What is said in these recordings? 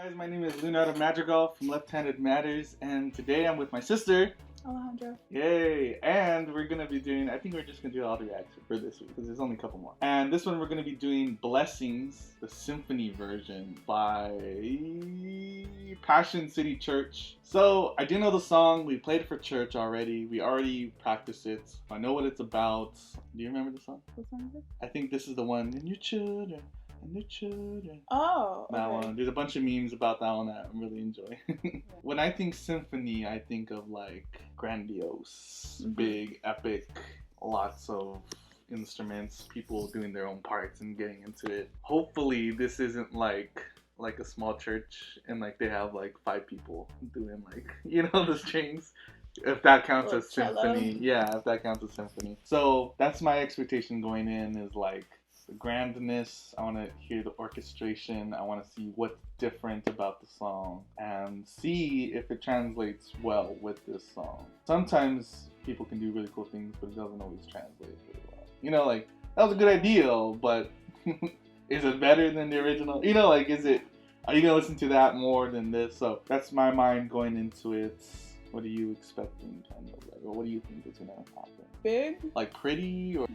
Guys, my name is Leonardo Madrigal from Left Handed Matters, and today I'm with my sister. Alejandro. Yay! And we're gonna be doing, I think we're just gonna do all the reaction for this week because there's only a couple more. And this one we're gonna be doing Blessings, the symphony version by Passion City Church. So I do know the song, we played it for church already, we already practiced it, I know what it's about. Do you remember the song? What song is it? I think this is the one, and your children. And the children. Oh, that okay. one. There's a bunch of memes about that one that I really enjoy. When I think symphony, I think of like grandiose, big, epic, lots of instruments, people doing their own parts and getting into it. Hopefully, this isn't like a small church and like they have like 5 people doing like the strings. If that counts as symphony, yeah, if that counts as symphony. So that's my expectation going in is like. The grandness, I want to hear the orchestration, I want to see what's different about the song and see if it translates well with this song. Sometimes people can do really cool things, but it doesn't always translate really well. Like, that was a good idea, but is it better than the original? Are you going to listen to that more than this? So that's my mind going into it. What are you expecting, kind of? Or what do you think is going to happen? Big? Like pretty or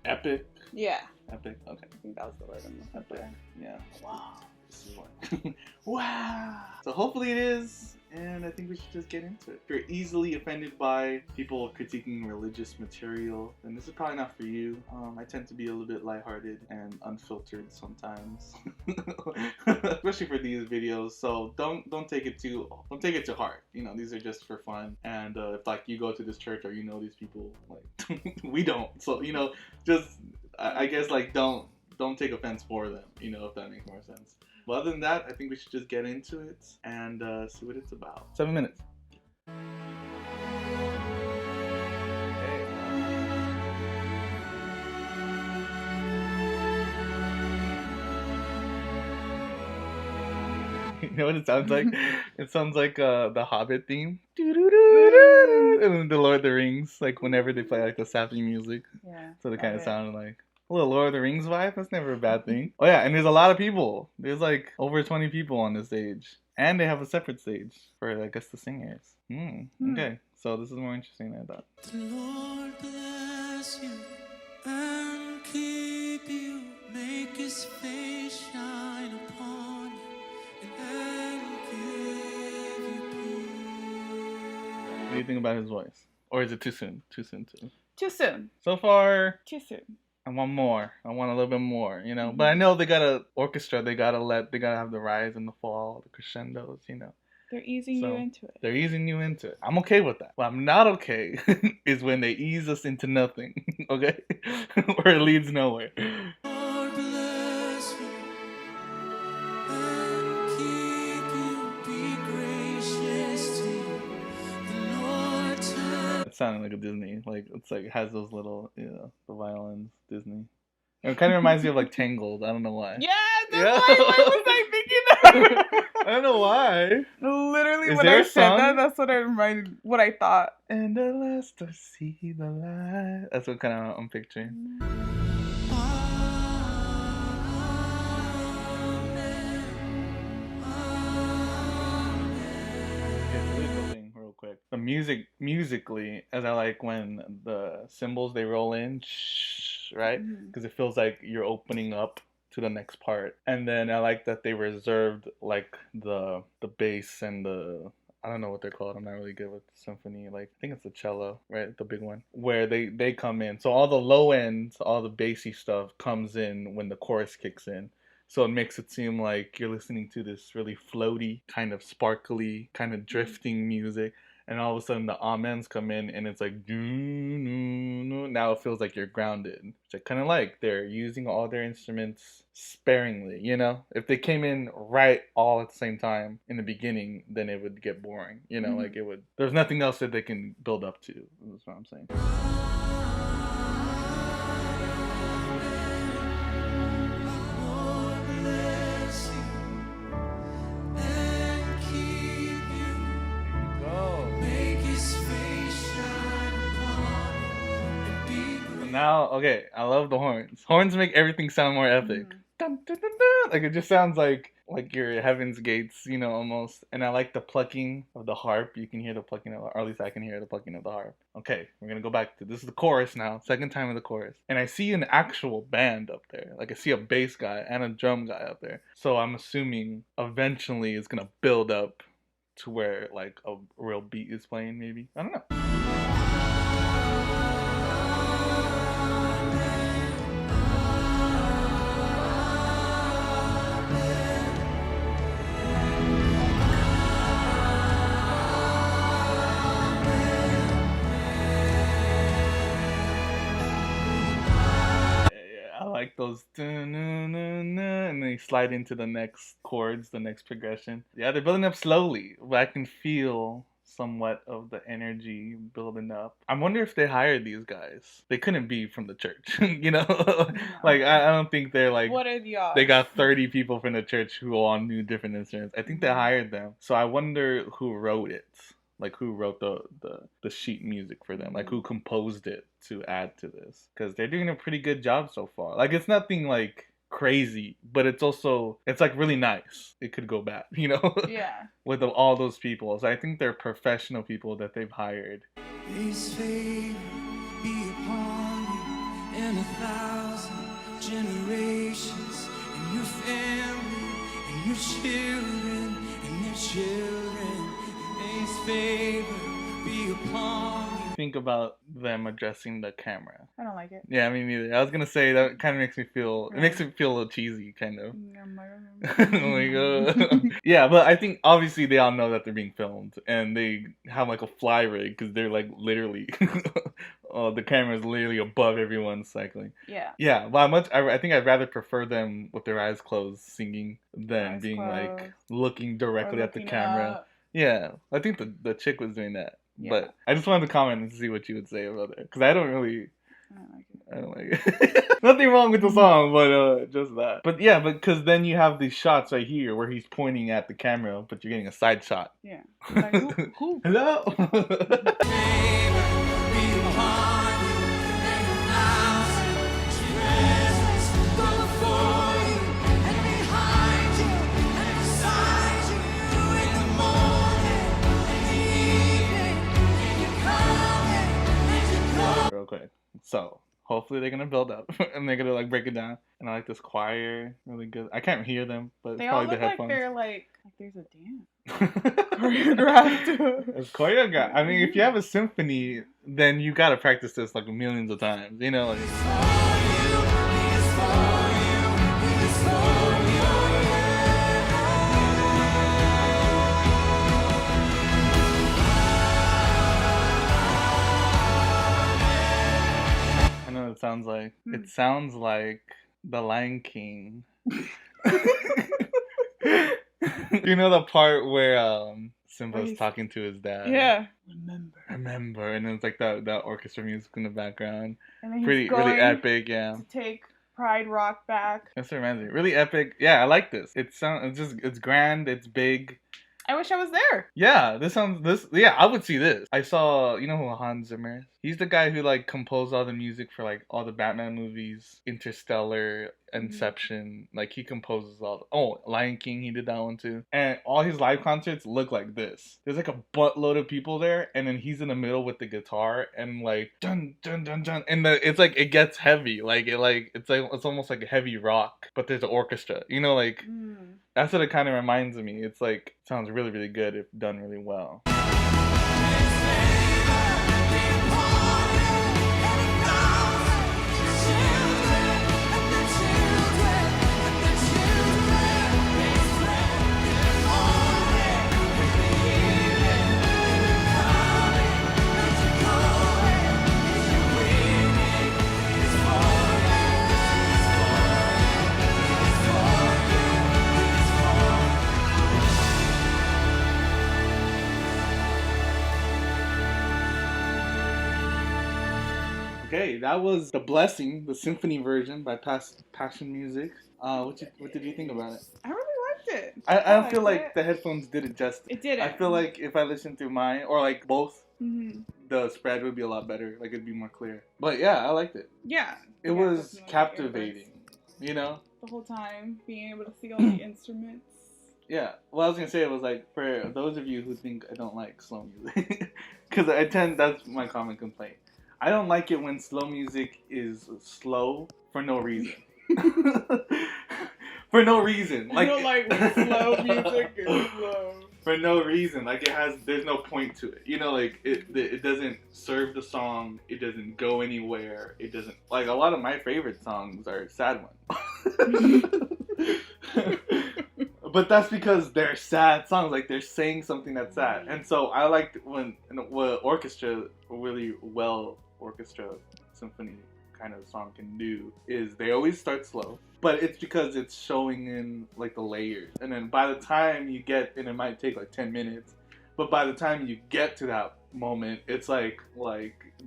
epic? Yeah. Epic? Okay. I think that was the word I'm looking for. Epic. Yeah. Wow. This is one. Wow. So hopefully it is, and I think we should just get into it. If you're easily offended by people critiquing religious material, then this is probably not for you. I tend to be a little bit lighthearted and unfiltered sometimes, especially for these videos. So don't take it too heart. These are just for fun. And if like you go to this church or these people, like we don't. So just I guess like don't take offense for them. If that makes more sense. But other than that, I think we should just get into it and see what it's about. 7 minutes. You know what it sounds like? It sounds like the Hobbit theme. And the Lord of the Rings, like whenever they play like the sappy music. Yeah. So they kind of sound like a little Lord of the Rings vibe. That's never a bad thing. Oh yeah, and there's a lot of people. There's like over 20 people on this stage. And they have a separate stage for, I guess, the singers. Okay, so this is more interesting than I thought. The Lord bless you and keep you, make his face shine upon you, and give you peace. What do you think about his voice? Or is it too soon? Too soon. Too soon. So far, Too soon. I want more. I want a little bit more, But I know they gotta orchestra. They gotta have the rise and the fall, the crescendos, They're easing you into it. They're easing you into it. I'm okay with that. What I'm not okay is when they ease us into nothing, okay? Where it leads nowhere. Lord bless you and keep you, be gracious to you. The Lord turn. It sounded like a Disney. Like, it's like, it has those little, the violins, Disney. It kind of reminds me of like Tangled. I don't know why. Yeah, that's why was I thinking that? I don't know why. Literally, Is when there I a said song? that, that's what I thought. And the last to see the light. That's what kind of I'm picturing. Real quick. The musically, as I like when the cymbals they roll in, right? Because it feels like you're opening up to the next part. And then I like that they reserved like the bass and the, I don't know what they're called. I'm not really good with symphony. Like, I think it's the cello, right? The big one. Where they come in. So all the low ends, all the bassy stuff comes in when the chorus kicks in. So it makes it seem like you're listening to this really floaty, kind of sparkly, kind of drifting music. And all of a sudden the amens come in and it's like, now it feels like you're grounded. Which I kind of like. They're using all their instruments sparingly, If they came in right all at the same time in the beginning, then it would get boring, like it would. There's nothing else that they can build up to. That's what I'm saying. Now, okay, I love the horns. Horns make everything sound more epic. Dun, dun, dun, dun. Like, it just sounds like like your heaven's gates, you know, almost. And I like the plucking of the harp. You can hear the plucking of, or at least I can hear the plucking of the harp. Okay, we're gonna go back to this is the chorus now, second time of the chorus, and I see an actual band up there. Like I see a bass guy and a drum guy up there. So I'm assuming eventually it's gonna build up to where like a real beat is playing. Maybe I don't know. I like those, and they slide into the next chords, the next progression. Yeah, they're building up slowly, but I can feel somewhat of the energy building up. I wonder if they hired these guys. They couldn't be from the church, you know? Like, I don't think they're like, What are the odds? they got 30 people from the church who all knew different instruments. I think they hired them. So I wonder who wrote it. Like who wrote the sheet music for them, like who composed it to add to this, because they're doing a pretty good job so far. Like it's nothing like crazy, but it's like really nice. It could go bad, you know. Yeah. With all those people, so I think they're professional people that they've hired. His favor be upon you in 1,000 generations, and your family, and your children, and their children. His favor be upon you. Think about them addressing the camera. I don't like it. Yeah, me neither. I was gonna say that kind of makes me feel. It makes me feel a little cheesy, kind of. Oh my god. Yeah, but I think obviously they all know that they're being filmed, and they have like a fly rig because they're like literally, the camera is literally above everyone cycling. Yeah. Yeah, but I think I'd rather prefer them with their eyes closed singing than Eyes being closed. like looking directly at the Looking camera. up. Yeah, I think the chick was doing that. Yeah. But I just wanted to comment and see what you would say about it, because I don't like it. I don't like it. Nothing wrong with the song, but just that. But yeah, because then you have these shots right here where he's pointing at the camera, but you're getting a side shot. Yeah. Like, who? Hello. Real quick. So hopefully they're gonna build up and they're gonna like break it down. And I like this choir, really good. I can't hear them, but They it's all probably look the like headphones. they're like there's a dance choreographed. It's choreographed. I mean, if you have a symphony, then you gotta practice this like millions of times. You know, like. I know it sounds like The Lion King. You know the part where Simba's talking to his dad? Yeah. Remember, and it's like that orchestra music in the background. And then he's Really epic, yeah. To take Pride Rock back. That's what reminds me. Really epic. Yeah, I like this. It's grand, it's big. I wish I was there. Yeah, yeah, I would see this. I saw, you know who Hans Zimmer is? He's the guy who like composed all the music for like all the Batman movies, Interstellar, Inception. Like he composes Lion King, he did that one too. And all his live concerts look like this. There's like a buttload of people there, and then he's in the middle with the guitar and like dun dun dun dun, and it's like it gets heavy. It's almost like a heavy rock, but there's an orchestra. You know, like that's what it kind of reminds me. It's like it sounds really, really good if done really well. Okay, that was The Blessing, the symphony version by Passion Music. What did you think about it? I really liked it. I don't feel like the headphones did it justice. It didn't. I feel like if I listened through mine, or like both, the spread would be a lot better. Like it'd be more clear. But yeah, I liked it. Yeah. It was captivating, you know? The whole time, being able to see all the instruments. Yeah. Well, I was gonna say it was like for those of you who think I don't like slow music, because that's my common complaint. I don't like it when slow music is slow for no reason. For no reason. I don't like when slow music is slow. For no reason. Like there's no point to it. You know, like it doesn't serve the song. It doesn't go anywhere. It doesn't, like, a lot of my favorite songs are sad ones. But that's because they're sad songs. Like they're saying something that's sad. And so I liked when what orchestra, really well orchestra symphony kind of song can do is they always start slow, but it's because it's showing in like the layers, and then by the time you get, and it might take like 10 minutes, but by the time you get to that moment, it's like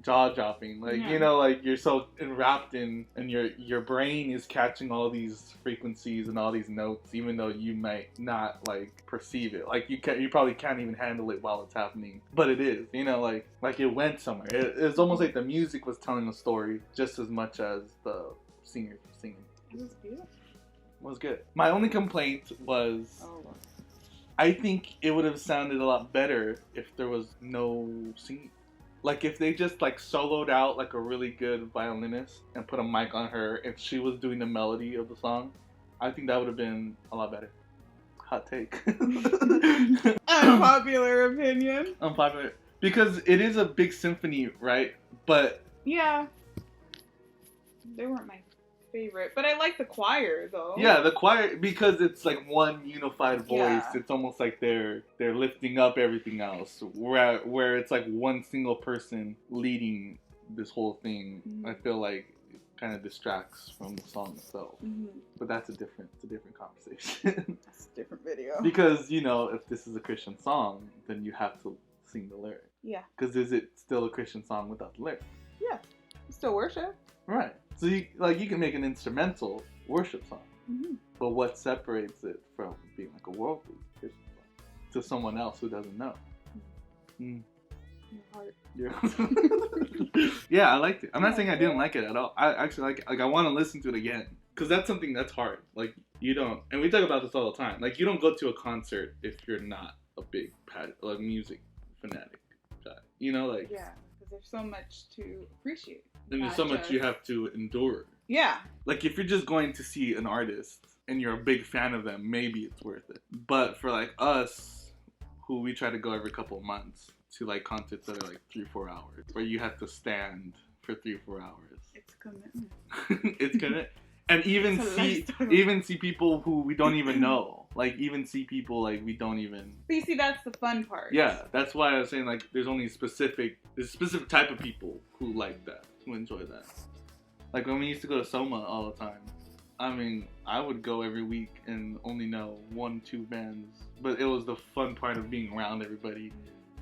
jaw dropping, like, Yeah. you know, like you're so enwrapped in, and your brain is catching all these frequencies and all these notes, even though you might not like perceive it, like you probably can't even handle it while it's happening, but it is, you know, like it went somewhere. It's almost like the music was telling a story just as much as the singers were singing. It was beautiful. It was good. My only complaint was, Oh, I think it would have sounded a lot better if there was no singing. Like if they just like soloed out like a really good violinist and put a mic on her if she was doing the melody of the song, I think that would have been a lot better. Hot take. unpopular opinion. Unpopular. Because it is a big symphony, right? But Yeah. They weren't my favorite, but I like the choir though. yeah, the choir, because it's like one unified voice. Yeah. It's almost like they're lifting up everything else. Where it's like one single person leading this whole thing. Mhm. I feel like it kind of distracts from the song itself. Mm-hmm. But it's a different conversation. That's a different video. Because, you know, if this is a Christian song, then you have to sing the lyric. Yeah. Because is it still a Christian song without the lyric? Yeah. Still worship. Right. So you can make an instrumental worship song. Mm-hmm. But what separates it from being like a worldly Christian song to someone else who doesn't know? Mm. Your heart. Yeah. Yeah, I liked it. I'm not saying I didn't like it at all. I actually like it. Like, I want to listen to it again. Because that's something that's hard. Like, you don't, and we talk about this all the time. Like, you don't go to a concert if you're not a big like music fanatic guy. You know, like, Yeah, because there's so much to appreciate. and there's Not so much just- you have to endure. Yeah. Like, if you're just going to see an artist and you're a big fan of them, maybe it's worth it. But for like us, who we try to go every couple of months to like concerts that are like 3-4 hours, where you have to stand for 3-4 hours. It's commitment. It's gonna, and even It's a see lifestyle. people who we don't even know. Like even see people like we don't even. But you see, that's the fun part. Yeah, that's why I was saying like there's a specific type of people who like that, who enjoy that. Like when we used to go to Soma all the time. I mean, I would go every week and only know 1-2 bands, but it was the fun part of being around everybody,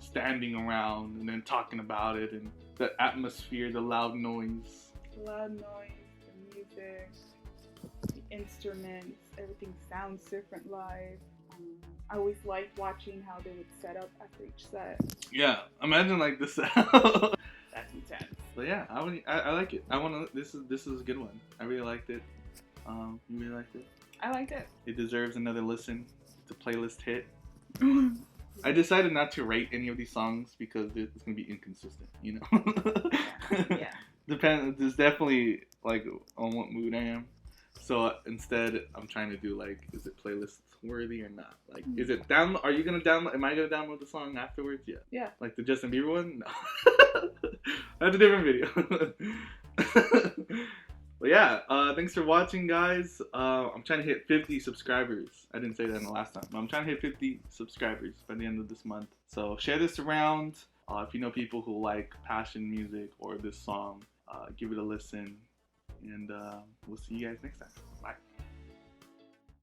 standing around and then talking about it, and the atmosphere, the loud noise. The loud noise, the music, the instruments, everything sounds different live. I always liked watching how they would set up after each set. Yeah, imagine like this. That's intense. But yeah, I like it. I want to. This is a good one. I really liked it. You really liked it. I liked it. It deserves another listen. It's a playlist hit. I decided not to rate any of these songs because it's gonna be inconsistent. You know. Yeah. Depends. There's definitely like on what mood I am. So instead, I'm trying to do like, is it playlist worthy or not? Like, is it download? Are you gonna download? Am I gonna download the song afterwards? Yeah. Yeah. Like the Justin Bieber one? No. That's a different video. But yeah, thanks for watching, guys. I'm trying to hit 50 subscribers. I didn't say that in the last time, but I'm trying to hit 50 subscribers by the end of this month. So share this around. If you know people who like passion music or this song, give it a listen. And we'll see you guys next time. Bye.